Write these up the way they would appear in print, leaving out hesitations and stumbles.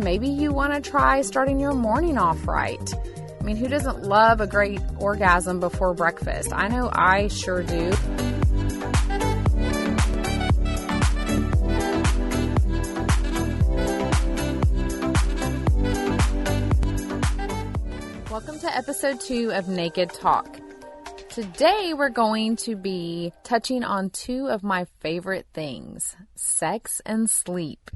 maybe you want to try starting your morning off right. I mean, who doesn't love a great orgasm before breakfast? I know I sure do. Welcome to episode 2 of Naked Talk. Today we're going to be touching on 2 of my favorite things, sex and sleep.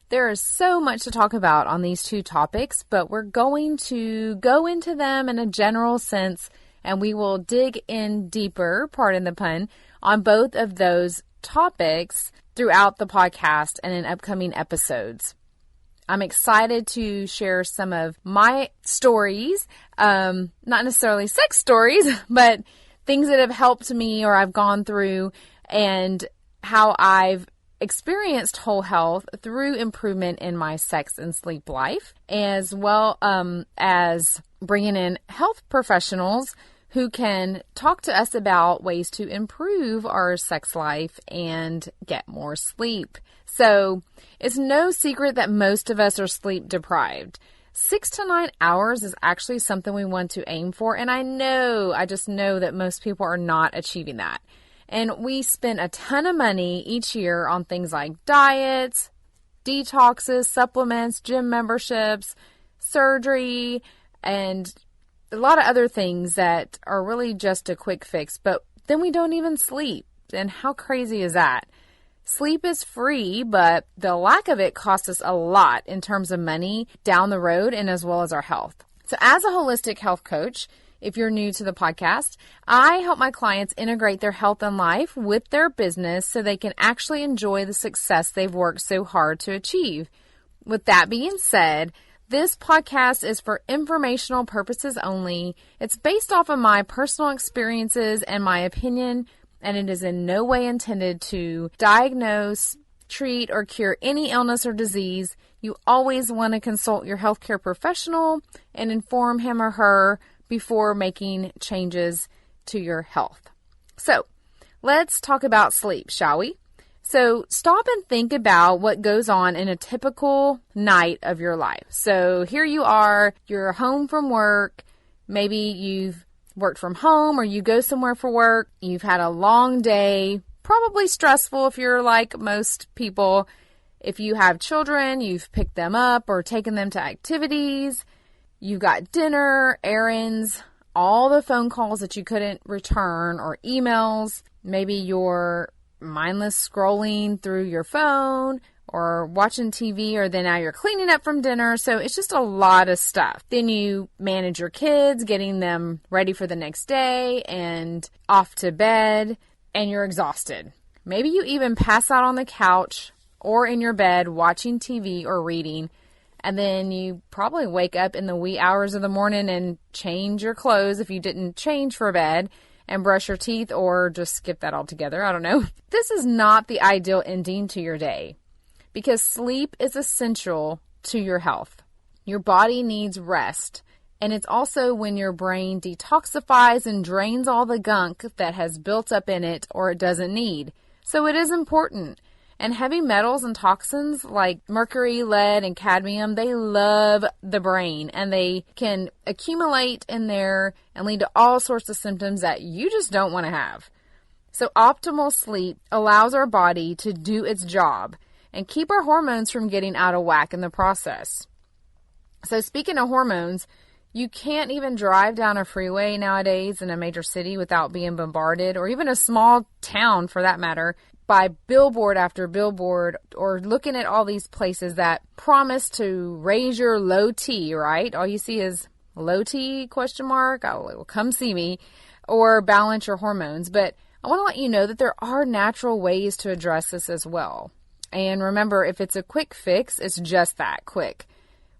There is so much to talk about on these 2 topics, but we're going to go into them in a general sense, and we will dig in deeper, pardon the pun, on both of those topics throughout the podcast and in upcoming episodes. I'm excited to share some of my stories, not necessarily sex stories, but things that have helped me or I've gone through, and how I've experienced whole health through improvement in my sex and sleep life, as well as bringing in health professionals who can talk to us about ways to improve our sex life and get more sleep. So it's no secret that most of us are sleep deprived. 6 to 9 hours is actually something we want to aim for, and I just know that most people are not achieving that. And we spend a ton of money each year on things like diets, detoxes, supplements, gym memberships, surgery, and a lot of other things that are really just a quick fix. But then we don't even sleep. And how crazy is that? Sleep is free, but the lack of it costs us a lot in terms of money down the road and as well as our health. So as a holistic health coach, if you're new to the podcast, I help my clients integrate their health and life with their business so they can actually enjoy the success they've worked so hard to achieve. With that being said, this podcast is for informational purposes only. It's based off of my personal experiences and my opinion, and it is in no way intended to diagnose, treat, or cure any illness or disease. You always want to consult your healthcare professional and inform him or her before making changes to your health. So, let's talk about sleep, shall we? So, stop and think about what goes on in a typical night of your life. So, here you are, you're home from work, maybe you've worked from home or you go somewhere for work, you've had a long day, probably stressful if you're like most people. If you have children, you've picked them up or taken them to activities. You've got dinner, errands, all the phone calls that you couldn't return or emails. Maybe you're mindless scrolling through your phone or watching TV, or then now you're cleaning up from dinner. So it's just a lot of stuff. Then you manage your kids, getting them ready for the next day and off to bed, and you're exhausted. Maybe you even pass out on the couch or in your bed watching TV or reading. And then you probably wake up in the wee hours of the morning and change your clothes if you didn't change for bed, and brush your teeth, or just skip that altogether. I don't know. This is not the ideal ending to your day, because sleep is essential to your health. Your body needs rest. And it's also when your brain detoxifies and drains all the gunk that has built up in it or it doesn't need. So it is important. And heavy metals and toxins like mercury, lead, and cadmium, they love the brain, and they can accumulate in there and lead to all sorts of symptoms that you just don't want to have. So optimal sleep allows our body to do its job and keep our hormones from getting out of whack in the process. So speaking of hormones, you can't even drive down a freeway nowadays in a major city without being bombarded, or even a small town for that matter, by billboard after billboard, or looking at all these places that promise to raise your low T, right? All you see is low T, ? Oh, well, come see me, or balance your hormones. But I want to let you know that there are natural ways to address this as well. And remember, if it's a quick fix, it's just that, quick.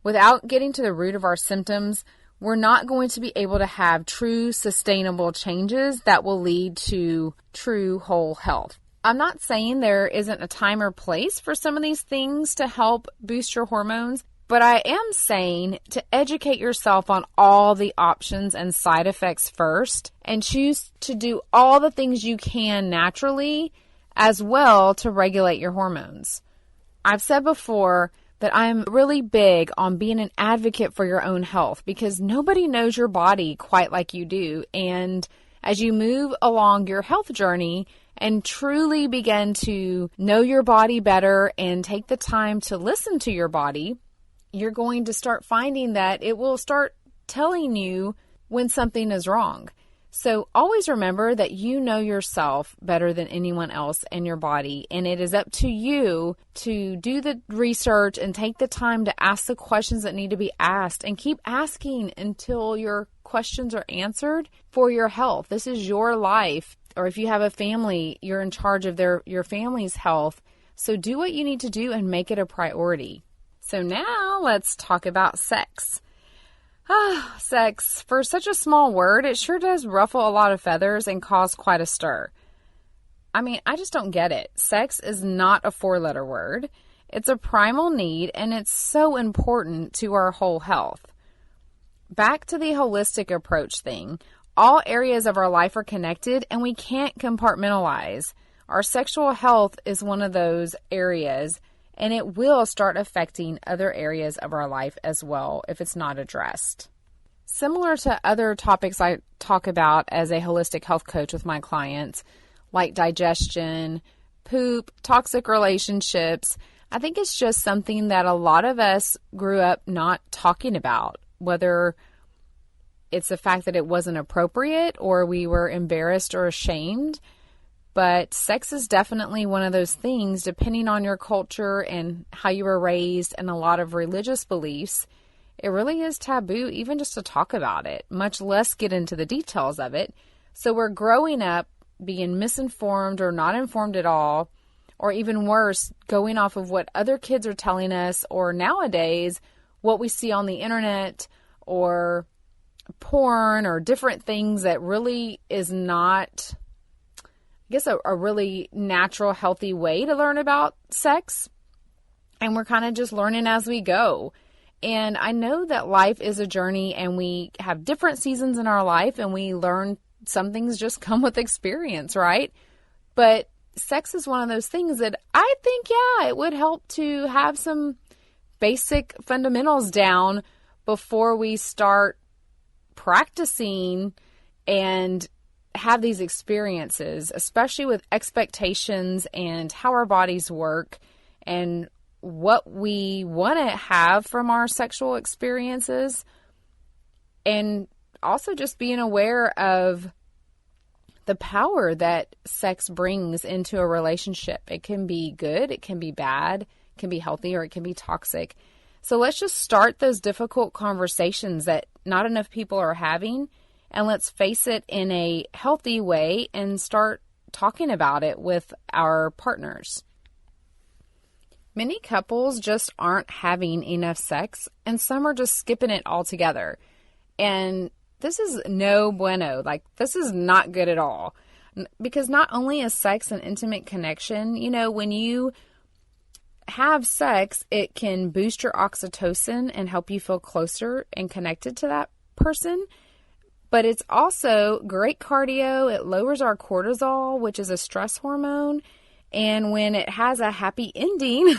Without getting to the root of our symptoms, we're not going to be able to have true sustainable changes that will lead to true whole health. I'm not saying there isn't a time or place for some of these things to help boost your hormones, but I am saying to educate yourself on all the options and side effects first, and choose to do all the things you can naturally as well to regulate your hormones. I've said before, that I'm really big on being an advocate for your own health because nobody knows your body quite like you do. And as you move along your health journey and truly begin to know your body better and take the time to listen to your body, you're going to start finding that it will start telling you when something is wrong. So always remember that you know yourself better than anyone else and your body, and it is up to you to do the research and take the time to ask the questions that need to be asked and keep asking until your questions are answered for your health. This is your life, or if you have a family, you're in charge of your family's health. So do what you need to do and make it a priority. So now let's talk about sex. Sex, for such a small word, it sure does ruffle a lot of feathers and cause quite a stir. I mean, I just don't get it. Sex is not a 4-letter word. It's a primal need, and it's so important to our whole health. Back to the holistic approach thing. All areas of our life are connected, and we can't compartmentalize. Our sexual health is one of those areas, and it will start affecting other areas of our life as well if it's not addressed. Similar to other topics I talk about as a holistic health coach with my clients, like digestion, poop, toxic relationships, I think it's just something that a lot of us grew up not talking about, whether it's the fact that it wasn't appropriate or we were embarrassed or ashamed. But sex is definitely one of those things, depending on your culture and how you were raised and a lot of religious beliefs, it really is taboo even just to talk about it, much less get into the details of it. So we're growing up being misinformed or not informed at all, or even worse, going off of what other kids are telling us, or nowadays, what we see on the internet or porn or different things that really is not, I guess, a really natural, healthy way to learn about sex. And we're kind of just learning as we go. And I know that life is a journey and we have different seasons in our life and we learn some things just come with experience, right? But sex is one of those things that I think, yeah, it would help to have some basic fundamentals down before we start practicing and have these experiences, especially with expectations and how our bodies work and what we want to have from our sexual experiences, and also just being aware of the power that sex brings into a relationship. It can be good, it can be bad, it can be healthy, or it can be toxic. So let's just start those difficult conversations that not enough people are having, and let's face it in a healthy way and start talking about it with our partners. Many couples just aren't having enough sex, and some are just skipping it altogether. And this is no bueno. Like, this is not good at all. Because not only is sex an intimate connection, you know, when you have sex, it can boost your oxytocin and help you feel closer and connected to that person. But it's also great cardio. It lowers our cortisol, which is a stress hormone. And when it has a happy ending,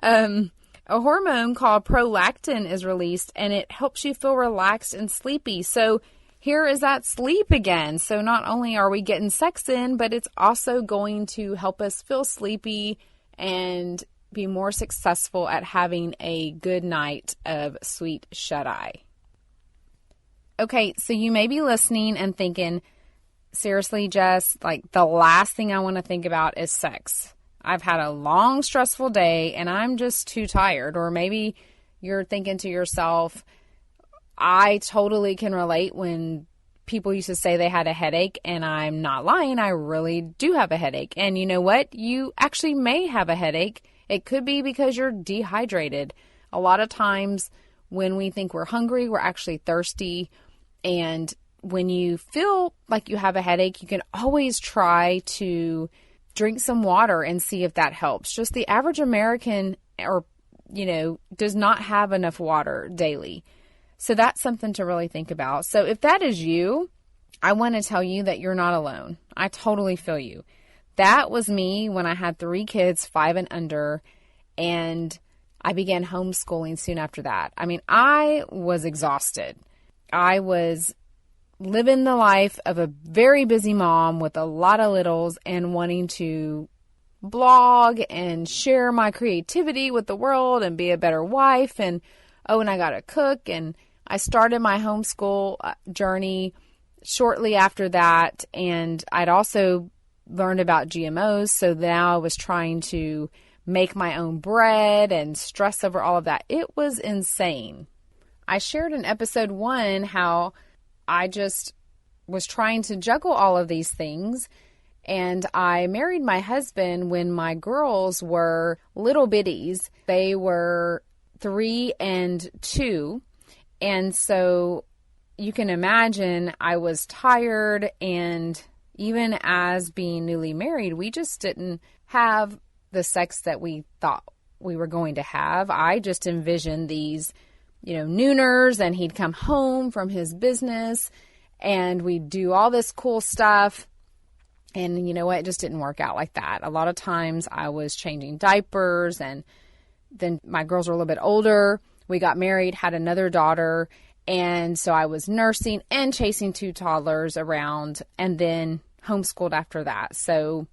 a hormone called prolactin is released, and it helps you feel relaxed and sleepy. So here is that sleep again. So not only are we getting sex in, but it's also going to help us feel sleepy and be more successful at having a good night of sweet shut-eye. Okay, so you may be listening and thinking, seriously, Jess, like the last thing I want to think about is sex. I've had a long, stressful day and I'm just too tired. Or maybe you're thinking to yourself, I totally can relate when people used to say they had a headache, and I'm not lying. I really do have a headache. And you know what? You actually may have a headache. It could be because you're dehydrated. A lot of times when we think we're hungry, we're actually thirsty. And when you feel like you have a headache, you can always try to drink some water and see if that helps. Just the average American does not have enough water daily. So that's something to really think about. So if that is you, I want to tell you that you're not alone. I totally feel you. That was me when I had 3 kids, 5 and under, and I began homeschooling soon after that. I mean, I was exhausted. I was living the life of a very busy mom with a lot of littles and wanting to blog and share my creativity with the world and be a better wife. And I got to cook. And I started my homeschool journey shortly after that. And I'd also learned about GMOs. So now I was trying to make my own bread and stress over all of that. It was insane. I shared in episode 1 how I just was trying to juggle all of these things. And I married my husband when my girls were little bitties. They were 3 and 2. And so you can imagine I was tired. And even as being newly married, we just didn't have the sex that we thought we were going to have. I just envisioned these, nooners, and he'd come home from his business and we'd do all this cool stuff. And you know what? It just didn't work out like that. A lot of times I was changing diapers, and then my girls were a little bit older. We got married, had another daughter. And so I was nursing and chasing 2 toddlers around, and then homeschooled after that. So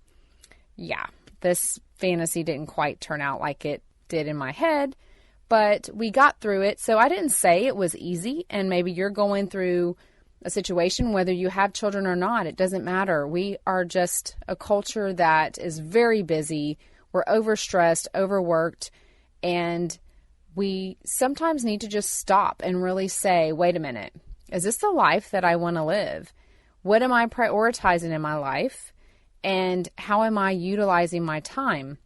yeah, this fantasy didn't quite turn out like it did in my head, but we got through it. So I didn't say it was easy, and maybe you're going through a situation, whether you have children or not, it doesn't matter. We are just a culture that is very busy. We're overstressed, overworked, and we sometimes need to just stop and really say, wait a minute, is this the life that I want to live? What am I prioritizing in my life? And how am I utilizing my time?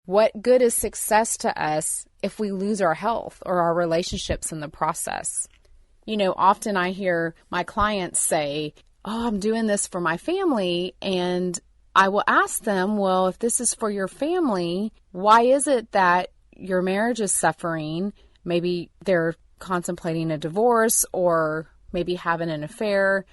What good is success to us if we lose our health or our relationships in the process? Often I hear my clients say, I'm doing this for my family. And I will ask them, well, if this is for your family, why is it that your marriage is suffering? Maybe they're contemplating a divorce or maybe having an affair.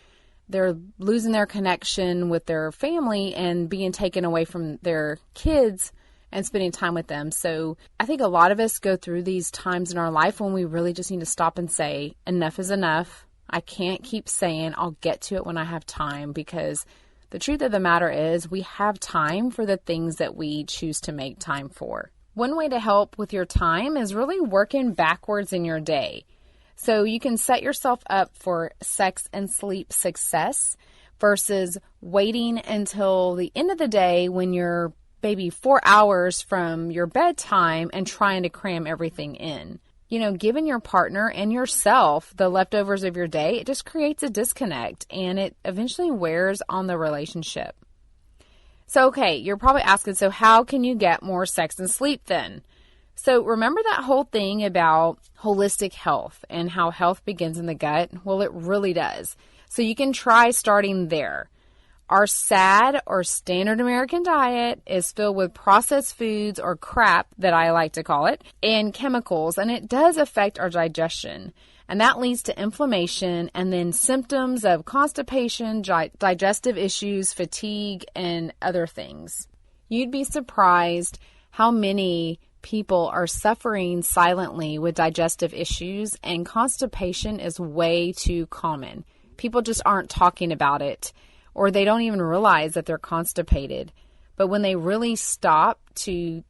They're losing their connection with their family and being taken away from their kids and spending time with them. So I think a lot of us go through these times in our life when we really just need to stop and say, enough is enough. I can't keep saying I'll get to it when I have time, because the truth of the matter is we have time for the things that we choose to make time for. One way to help with your time is really working backwards in your day. So you can set yourself up for sex and sleep success versus waiting until the end of the day when you're maybe 4 hours from your bedtime and trying to cram everything in. Giving your partner and yourself the leftovers of your day, it just creates a disconnect and it eventually wears on the relationship. So, okay, you're probably asking, so how can you get more sex and sleep then? So remember that whole thing about holistic health and how health begins in the gut? Well, it really does. So you can try starting there. Our SAD, or standard American diet, is filled with processed foods, or crap that I like to call it, and chemicals, and it does affect our digestion. And that leads to inflammation and then symptoms of constipation, digestive issues, fatigue, and other things. You'd be surprised how many people are suffering silently with digestive issues, and constipation is way too common. People just aren't talking about it, or they don't even realize that they're constipated. But when they really stop to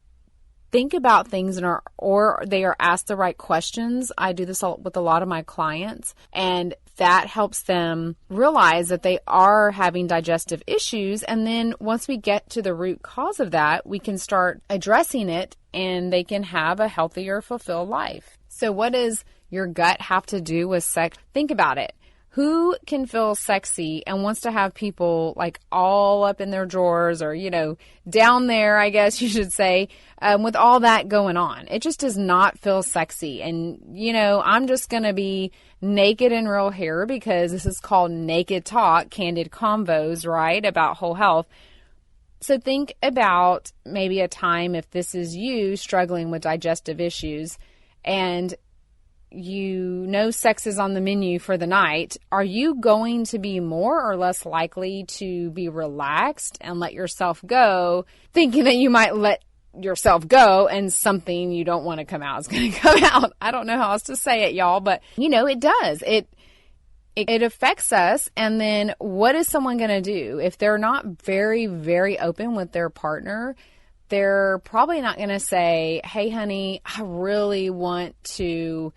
think about things or they are asked the right questions, I do this with a lot of my clients, and that helps them realize that they are having digestive issues. And then once we get to the root cause of that, we can start addressing it and they can have a healthier, fulfilled life. So what does your gut have to do with sex? Think about it. Who can feel sexy and wants to have people like all up in their drawers or, down there, I guess you should say, with all that going on? It just does not feel sexy. And, I'm just going to be naked and real here because this is called Naked Talk, Candid Convos, right, about whole health. So think about maybe a time, if this is you struggling with digestive issues and sex is on the menu for the night, are you going to be more or less likely to be relaxed and let yourself go, thinking that you might yourself go and something you don't want to come out is going to come out. I don't know how else to say it, y'all, but it does. It affects us. And then what is someone going to do? If they're not very, very open with their partner, they're probably not going to say, hey, honey, I really want to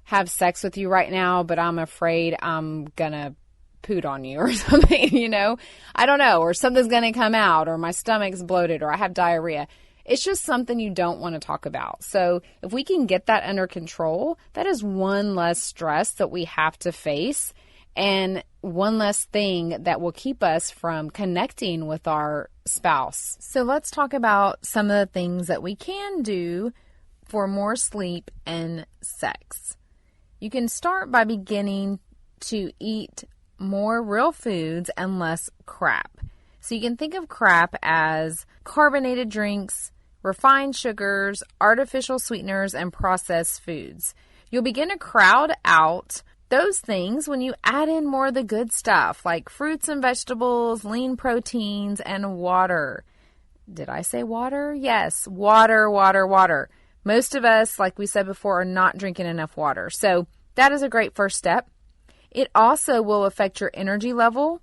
have sex with you right now, but I'm afraid I'm going to poot on you or something, I don't know, or something's going to come out, or my stomach's bloated, or I have diarrhea. It's just something you don't want to talk about. So if we can get that under control, that is one less stress that we have to face and one less thing that will keep us from connecting with our spouse. So let's talk about some of the things that we can do for more sleep and sex. You can start by beginning to eat more real foods and less crap. So you can think of crap as carbonated drinks, refined sugars, artificial sweeteners, and processed foods. You'll begin to crowd out those things when you add in more of the good stuff like fruits and vegetables, lean proteins, and water. Did I say water? Yes, water. Most of us, like we said before, are not drinking enough water. So that is a great first step. It also will affect your energy level,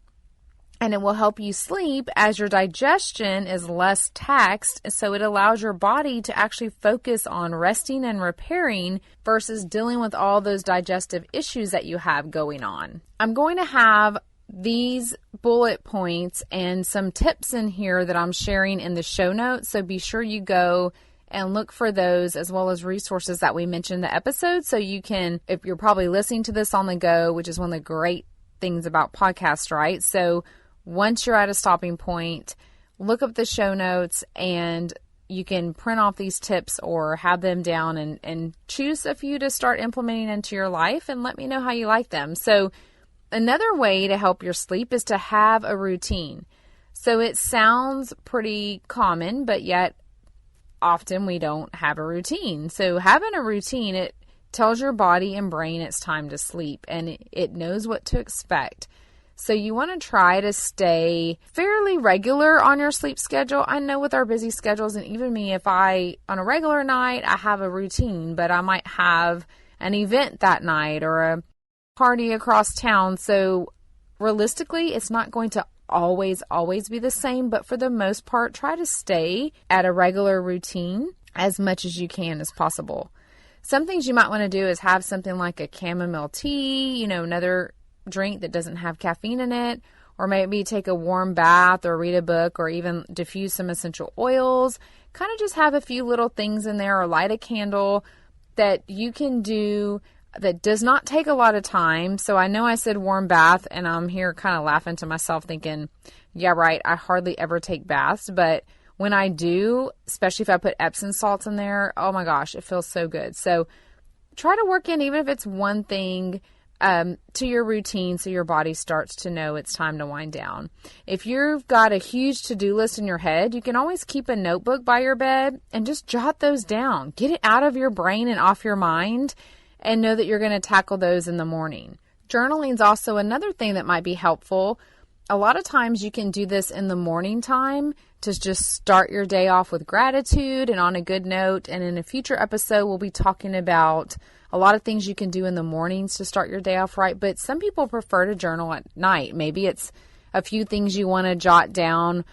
and it will help you sleep as your digestion is less taxed, so it allows your body to actually focus on resting and repairing versus dealing with all those digestive issues that you have going on. I'm going to have these bullet points and some tips in here that I'm sharing in the show notes, so be sure you go and look for those as well as resources that we mentioned in the episode, so you can, if you're probably listening to this on the go, which is one of the great things about podcasts, right? So once you're at a stopping point, look up the show notes and you can print off these tips or have them down and choose a few to start implementing into your life and let me know how you like them. So another way to help your sleep is to have a routine. So it sounds pretty common, but yet often we don't have a routine. So having a routine, it tells your body and brain it's time to sleep and it knows what to expect. So you want to try to stay fairly regular on your sleep schedule. I know with our busy schedules, and even me, if on a regular night, I have a routine, but I might have an event that night or a party across town. So realistically, it's not going to always be the same, but for the most part, try to stay at a regular routine as much as you can as possible. Some things you might want to do is have something like a chamomile tea, another drink that doesn't have caffeine in it, or maybe take a warm bath or read a book or even diffuse some essential oils. Kind of just have a few little things in there or light a candle that you can do that does not take a lot of time. So I know I said warm bath and I'm here kind of laughing to myself thinking, yeah, right, I hardly ever take baths, but when I do, especially if I put Epsom salts in there, oh my gosh, it feels so good. So try to work in, even if it's one thing, to your routine so your body starts to know it's time to wind down. If you've got a huge to-do list in your head, you can always keep a notebook by your bed and just jot those down. Get it out of your brain and off your mind and know that you're going to tackle those in the morning. Journaling is also another thing that might be helpful. A lot of times you can do this in the morning time to just start your day off with gratitude and on a good note. And in a future episode, we'll be talking about a lot of things you can do in the mornings to start your day off right. But some people prefer to journal at night. Maybe it's a few things you want to jot down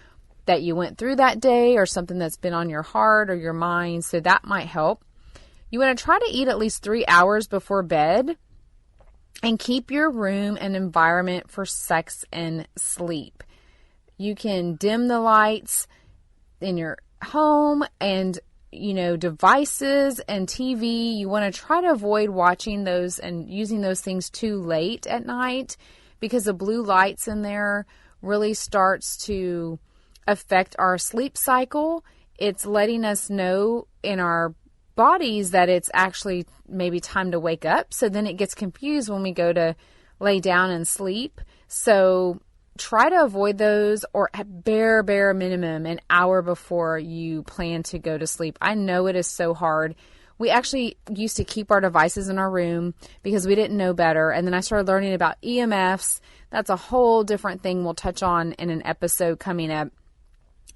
that you went through that day or something that's been on your heart or your mind. So that might help. You want to try to eat at least 3 hours before bed and keep your room and environment for sex and sleep. You can dim the lights in your home and, devices and TV. You want to try to avoid watching those and using those things too late at night because the blue lights in there really starts to affect our sleep cycle. It's letting us know in our bodies that it's actually maybe time to wake up. So then it gets confused when we go to lay down and sleep. So try to avoid those, or at bare minimum an hour before you plan to go to sleep. I know it is so hard. We actually used to keep our devices in our room because we didn't know better. And then I started learning about EMFs. That's a whole different thing we'll touch on in an episode coming up.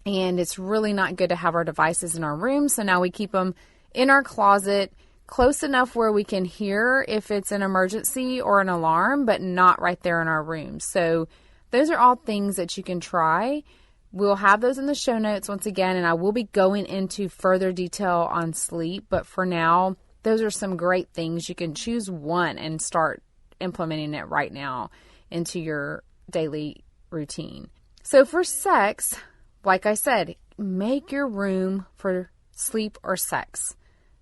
And it's really not good to have our devices in our room. So now we keep them in our closet, close enough where we can hear if it's an emergency or an alarm, but not right there in our room. So those are all things that you can try. We'll have those in the show notes once again, and I will be going into further detail on sleep. But for now, those are some great things. You can choose one and start implementing it right now into your daily routine. So for sex, like I said, make your room for sleep or sex.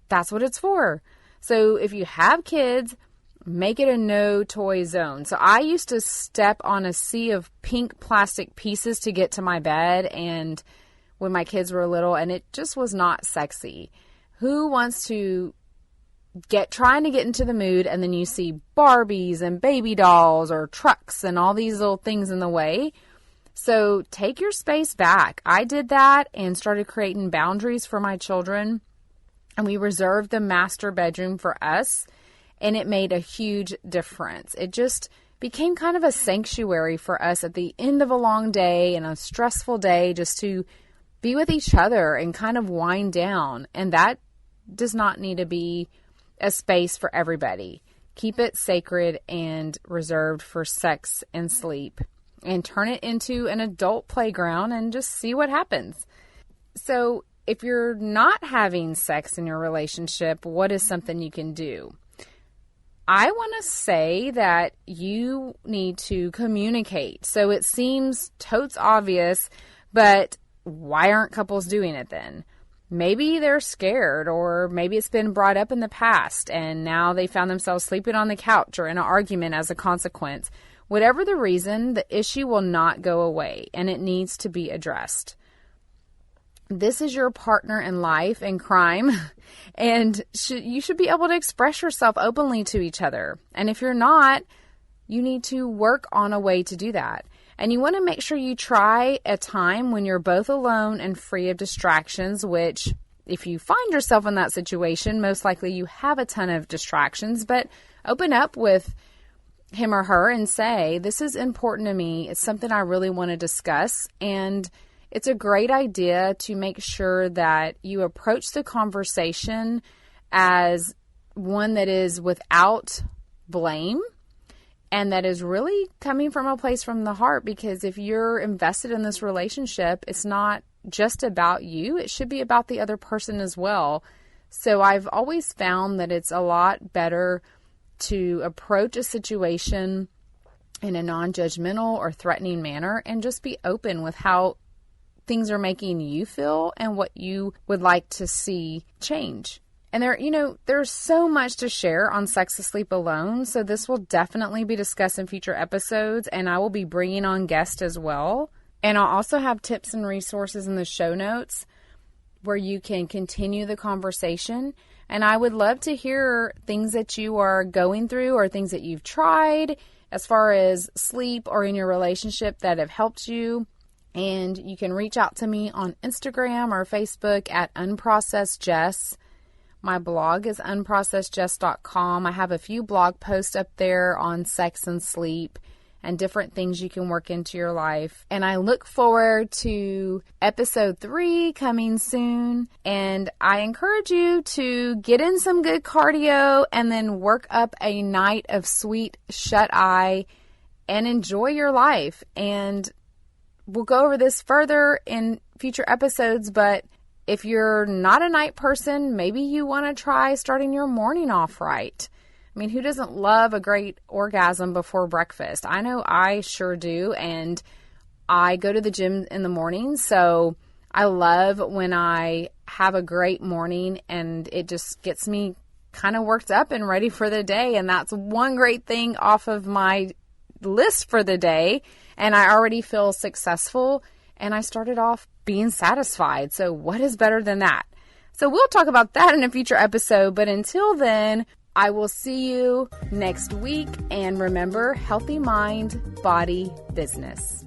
That's what it's for. So if you have kids, make it a no toy zone. So I used to step on a sea of pink plastic pieces to get to my bed, and when my kids were little, and it just was not sexy. Who wants to trying to get into the mood, and then you see Barbies and baby dolls or trucks and all these little things in the way? So take your space back. I did that and started creating boundaries for my children, and we reserved the master bedroom for us, and it made a huge difference. It just became kind of a sanctuary for us at the end of a long day and a stressful day, just to be with each other and kind of wind down. And that does not need to be a space for everybody. Keep it sacred and reserved for sex and sleep, and turn it into an adult playground and just see what happens. So if you're not having sex in your relationship, what is something you can do? I want to say that you need to communicate. So it seems totes obvious, but why aren't couples doing it then? Maybe they're scared, or maybe it's been brought up in the past and now they found themselves sleeping on the couch or in an argument as a consequence. Whatever the reason, the issue will not go away, and it needs to be addressed. This is your partner in life and crime, and you should be able to express yourself openly to each other. And if you're not, you need to work on a way to do that. And you want to make sure you try a time when you're both alone and free of distractions, which if you find yourself in that situation, most likely you have a ton of distractions, but open up with him or her and say, this is important to me. It's something I really want to discuss. And it's a great idea to make sure that you approach the conversation as one that is without blame and that is really coming from a place from the heart, because if you're invested in this relationship, it's not just about you. It should be about the other person as well. So I've always found that it's a lot better to approach a situation in a non-judgmental or threatening manner and just be open with how things are making you feel and what you would like to see change. And there's so much to share on sex asleep alone. So this will definitely be discussed in future episodes, and I will be bringing on guests as well. And I'll also have tips and resources in the show notes where you can continue the conversation. And I would love to hear things that you are going through or things that you've tried as far as sleep or in your relationship that have helped you. And you can reach out to me on Instagram or Facebook at unprocessedjess. My blog is unprocessedjess.com. I have a few blog posts up there on sex and sleep and different things you can work into your life. And I look forward to episode 3 coming soon. And I encourage you to get in some good cardio and then work up a night of sweet shut-eye and enjoy your life. And we'll go over this further in future episodes, but if you're not a night person, maybe you want to try starting your morning off right. I mean, who doesn't love a great orgasm before breakfast? I know I sure do, and I go to the gym in the morning, so I love when I have a great morning and it just gets me kind of worked up and ready for the day, and that's one great thing off of my list for the day, and I already feel successful, and I started off being satisfied. So what is better than that? So we'll talk about that in a future episode, but until then, I will see you next week, and remember, healthy mind, body, business.